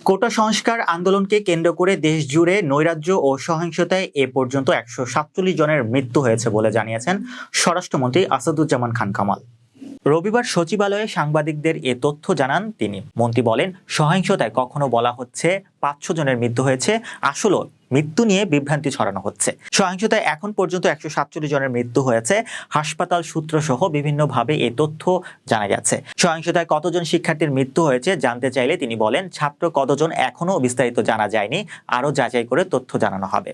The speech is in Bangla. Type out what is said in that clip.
কোটা সংস্কার আন্দোলনকে কেন্দ্র করে দেশ জুড়ে নৈরাজ্য ও সহিংসতায় এ পর্যন্ত ১৪৭ জনের মৃত্যু হয়েছে বলে জানিয়েছেন স্বরাষ্ট্রমন্ত্রী আসাদুজ্জামান খান কামাল। রবিবার সচিবালয়ে সাংবাদিকদের এ তথ্য জানান তিনি। মন্ত্রী বলেন, সহিংসতায় কখনো বলা হচ্ছে ৫০০ জনের মৃত্যু হয়েছে, আসলে মৃত্যু নিয়ে বিভ্রান্তি ছড়ানো হচ্ছে। সহিংসতায় এখন পর্যন্ত ১৪৭ জনের মৃত্যু হয়েছে। হাসপাতাল সূত্র সহ বিভিন্নভাবে এ তথ্য জানা গেছে। সহিংসতায় কতজন শিক্ষার্থীর মৃত্যু হয়েছে জানতে চাইলে তিনি বলেন, ছাত্র কতজন এখনো বিস্তারিত জানা যায়নি, আরও যাচাই করে তথ্য জানানো হবে।